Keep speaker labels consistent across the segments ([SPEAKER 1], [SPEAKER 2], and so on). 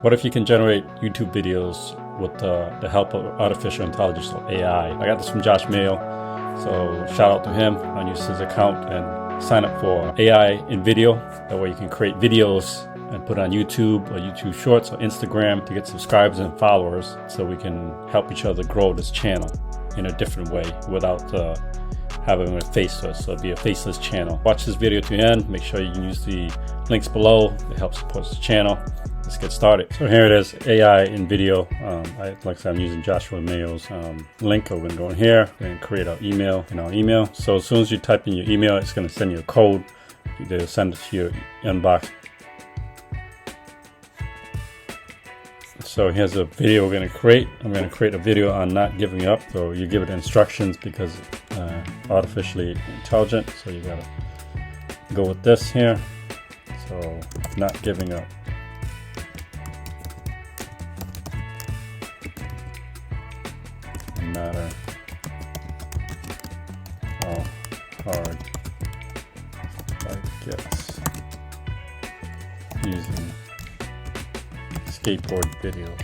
[SPEAKER 1] What if you can generate YouTube videos with the help of artificial intelligence or AI? I got this from Josh Mayo, so shout out to him. I use his account and sign up for AI in video. That way you can create videos and put it on YouTube or YouTube Shorts or Instagram to get subscribers and followers, so we can help each other grow this channel in a different way without having a faceless. So it'll be a faceless channel. Watch this video to the end. Make sure you can use the links below. It helps support the channel. Let's get started. So here it is, AI in video. Like I said, I'm using Joshua Mayo's link. We're gonna go in here and create our email in our email. So as soon as you type in your email, it's gonna send you a code. They'll send it to your inbox. So here's a video we're gonna create. I'm gonna create a video on not giving up. So you give it instructions because artificially intelligent. So you gotta go with this here. So not giving up. No matter how hard life gets, using skateboard videos.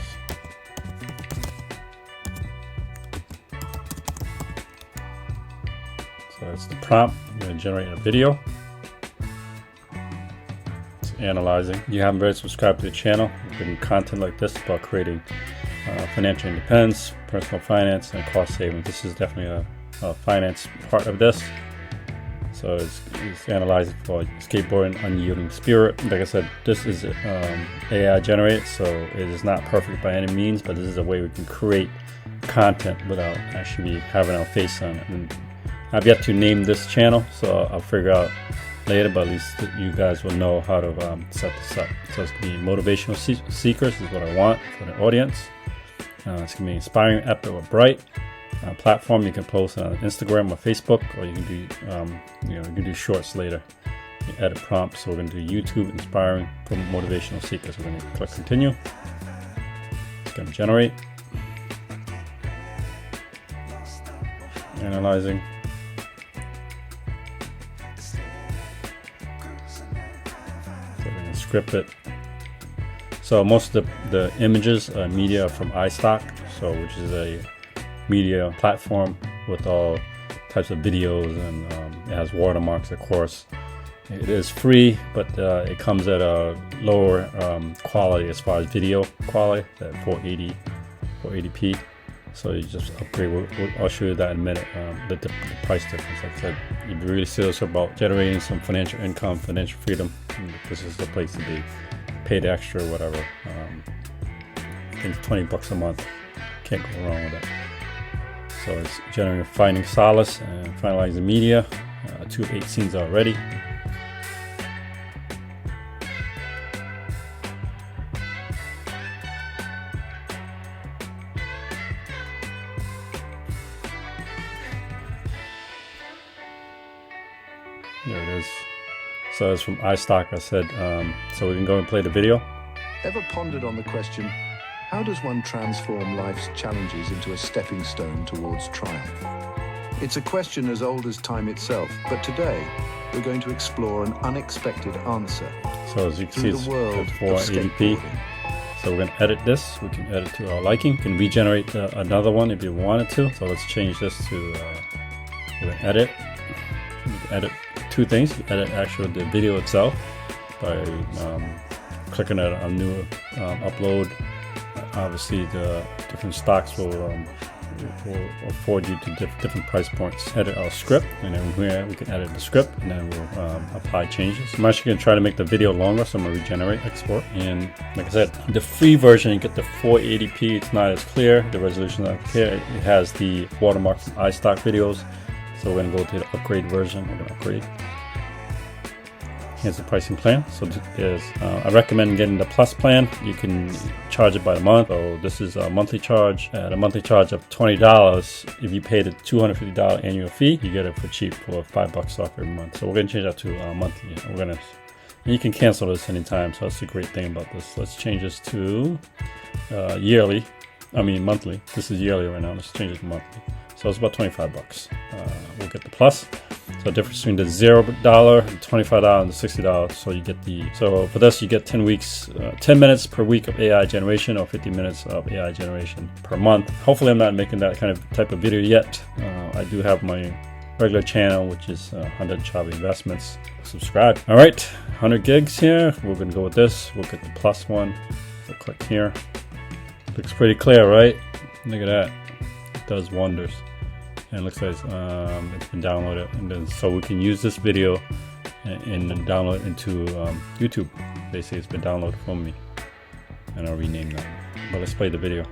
[SPEAKER 1] So that's the prompt. I'm going to generate a video. It's analyzing. You haven't already subscribed to the channel. We're doing content like this about creating financial independence, personal finance, and cost savings. This is definitely a finance part of this. So it's analyzing for skateboarding, unyielding spirit. Like I said, this is AI generated, so it is not perfect by any means, but this is a way we can create content without actually having our face on it. And I've yet to name this channel, so I'll figure out later, but at least you guys will know how to set this up. So it's going to be motivational seekers is what I want for the audience. It's going to be inspiring, epic, or bright. Platform you can post on Instagram or Facebook, or you can do you can do shorts later. You edit prompts. So we're going to do YouTube, inspiring, motivational seekers. We're going to click continue. It's going to generate, analyzing. So we're going to script it. So most of the images media are from iStock, so which is a media platform with all types of videos, and it has watermarks, of course. It is free, but it comes at a lower quality as far as video quality, at 480p. So you just upgrade. I'll show you that in a minute. The price difference. Like I said, you'd be really serious about generating some financial income, financial freedom. This is the place to be. Pay the extra, or whatever. I think it's $20 a month. Can't go wrong with it. So it's generating finding solace and finalizing media. 2 scenes already. There it is. So it's from iStock, I said. So we can go and play the video.
[SPEAKER 2] Ever pondered on the question, how does one transform life's challenges into a stepping stone towards triumph? It's a question as old as time itself, but today we're going to explore an unexpected answer.
[SPEAKER 1] So as you can see, it's 480p. So we're going to edit this. We can edit to our liking. You can regenerate another one if you wanted to. So let's change this to we're going to edit. You can edit two things. You edit actually the video itself by clicking on a new upload. Obviously, the different stocks will afford you to different price points. Edit our script, and then here we can edit the script, and then we'll apply changes. I'm actually going to try to make the video longer, so I'm going to regenerate, export. And like I said, the free version, you get the 480p. It's not as clear. The resolution is not clear. It has the watermark from iStock videos. So we're going to go to the upgrade version. We're going to upgrade. Here's the pricing plan. So I recommend getting the plus plan. You can charge it by the month. So this is a monthly charge. At a monthly charge of $20, if you pay the $250 annual fee, you get it for cheap for $5 off every month. So we're gonna change that to monthly. And you can cancel this anytime. So that's the great thing about this. Let's change this to yearly. monthly. This is yearly right now. Let's change it to monthly. So it's about 25 bucks. We'll get the plus. So the difference between the $0, $25, and the $60. So you get so for this, you get 10 weeks, 10 minutes per week of AI generation, or 50 minutes of AI generation per month. Hopefully I'm not making that kind of type of video yet. I do have my regular channel, which is Hunter and Chavy Investments. Subscribe. All right, 100 gigs here. We're gonna go with this. We'll get the plus one. We'll click here. Looks pretty clear, right? Look at that. It does wonders. And it looks like it's been downloaded, and then so we can use this video and download into YouTube. Basically, it's been downloaded from me, and I'll rename that. But let's play the video.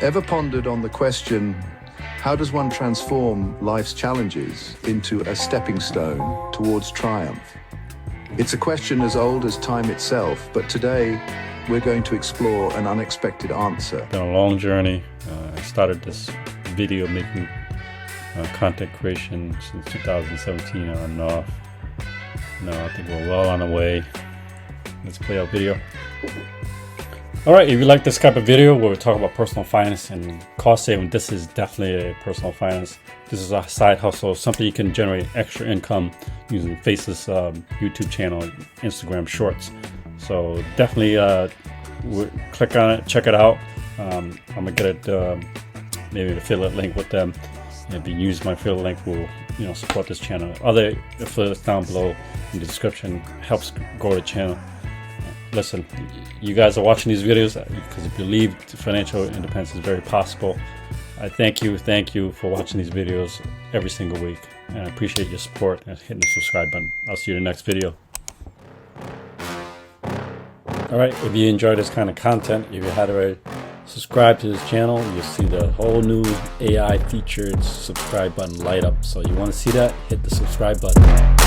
[SPEAKER 2] Ever pondered on the question, how does one transform life's challenges into a stepping stone towards triumph? It's a question as old as time itself, but today we're going to explore an unexpected answer.
[SPEAKER 1] It's been a long journey. I started this video making content creation since 2017 on and off. Now I think we're well on the way. Let's play our video. Alright, if you like this type of video where we talk about personal finance and cost saving, this is definitely a personal finance. This is a side hustle, something you can generate extra income using faceless YouTube channel, Instagram Shorts. So definitely click on it, check it out. I'm gonna get it, maybe an affiliate link with them. And if you use my affiliate link, will support this channel. Other affiliates down below in the description helps grow the channel. Listen, you guys are watching these videos because you believe financial independence is very possible. I thank you for watching these videos every single week, and I appreciate your support and hitting the subscribe button. I'll see you in the next video. Alright, if you enjoy this kind of content, if you had already subscribe to this channel, you'll see the whole new AI featured subscribe button light up. So you want to see that, hit the subscribe button.